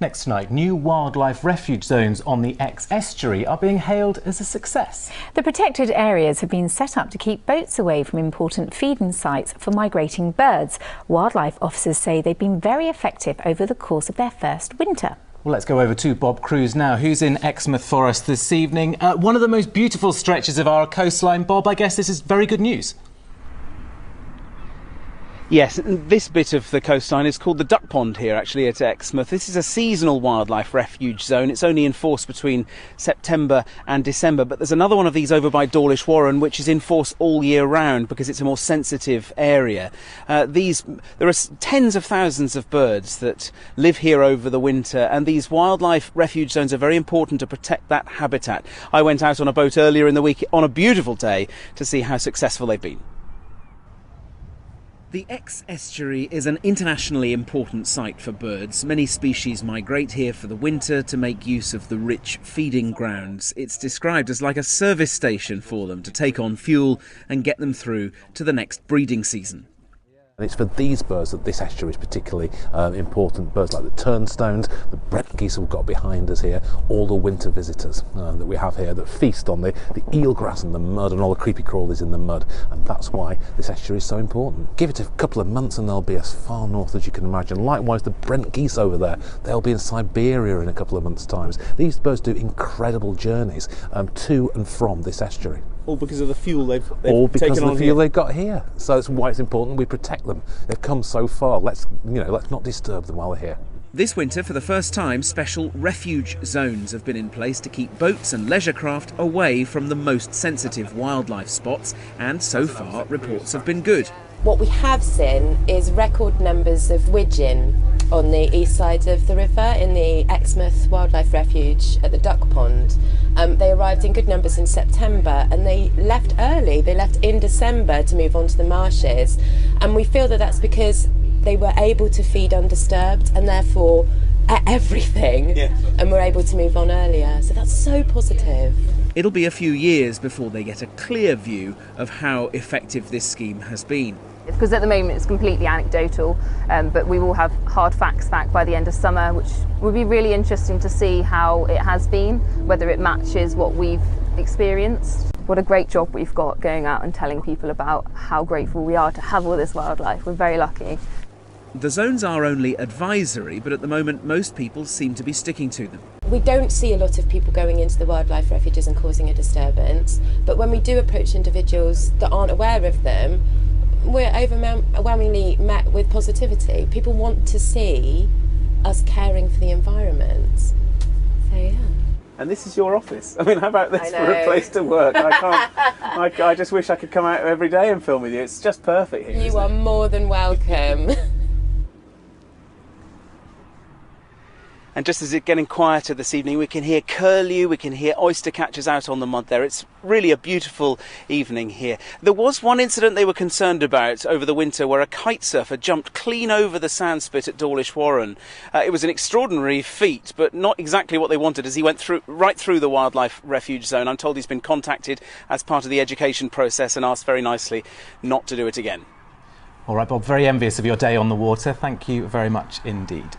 Next tonight, new wildlife refuge zones on the Exe Estuary are being hailed as a success. The protected areas have been set up to keep boats away from important feeding sites for migrating birds. Wildlife officers say they've been very effective over the course of their first winter. Well, let's go over to Bob Cruwys now, who's in Exmouth for us this evening. One of the most beautiful stretches of our coastline. Bob, I guess this is very good news. Yes, this bit of the coastline is called the Duck Pond here, actually, at Exmouth. This is a seasonal wildlife refuge zone. It's only in force between September and December, but there's another one of these over by Dawlish Warren, which is in force all year round because it's a more sensitive area. There are tens of thousands of birds that live here over the winter, and these wildlife refuge zones are very important to protect that habitat. I went out on a boat earlier in the week on a beautiful day to see how successful they've been. The Exe Estuary is an internationally important site for birds. Many species migrate here for the winter to make use of the rich feeding grounds. It's described as like a service station for them to take on fuel and get them through to the next breeding season. And it's for these birds that this estuary is particularly important. Birds like the turnstones, the Brent geese we've got behind us here, all the winter visitors that we have here that feast on the eelgrass and the mud and all the creepy crawlies in the mud. And that's why this estuary is so important. Give it a couple of months and they'll be as far north as you can imagine. Likewise, the Brent geese over there, they'll be in Siberia in a couple of months' time. These birds do incredible journeys to and from this estuary. All because of the fuel they've all because taken of on the fuel here. they've got here. So that's why it's important we protect them. They've come so far. Let's not disturb them while they're here. This winter, for the first time, special refuge zones have been in place to keep boats and leisure craft away from the most sensitive wildlife spots, and so far reports have been good. What we have seen is record numbers of widgeon on the east side of the river in the Exmouth Wildlife Refuge at the Duck Pond. They arrived in good numbers in September and they left early. They left in December to move on to the marshes, and we feel that that's because they were able to feed undisturbed and therefore ate everything, and were able to move on earlier. So that's so positive. It'll be a few years before they get a clear view of how effective this scheme has been. Because at the moment it's completely anecdotal, but we will have hard facts back by the end of summer, which will be really interesting to see how it has been, whether it matches what we've experienced. What a great job we've got going out and telling people about how grateful we are to have all this wildlife. We're very lucky. The zones are only advisory, but at the moment most people seem to be sticking to them. We don't see a lot of people going into the wildlife refuges and causing a disturbance, but when we do approach individuals that aren't aware of them, we're overwhelmingly met with positivity. People want to see us caring for the environment. So yeah. And this is your office. I mean, how about this for a place to work? I just wish I could come out every day and film with you. It's just perfect here. You are more than welcome. And just as it's getting quieter this evening, we can hear curlew, we can hear oyster catchers out on the mud there. It's really a beautiful evening here. There was one incident they were concerned about over the winter where a kite surfer jumped clean over the sandspit at Dawlish Warren. It was an extraordinary feat, but not exactly what they wanted, as he went right through the wildlife refuge zone. I'm told he's been contacted as part of the education process and asked very nicely not to do it again. All right, Bob, very envious of your day on the water. Thank you very much indeed.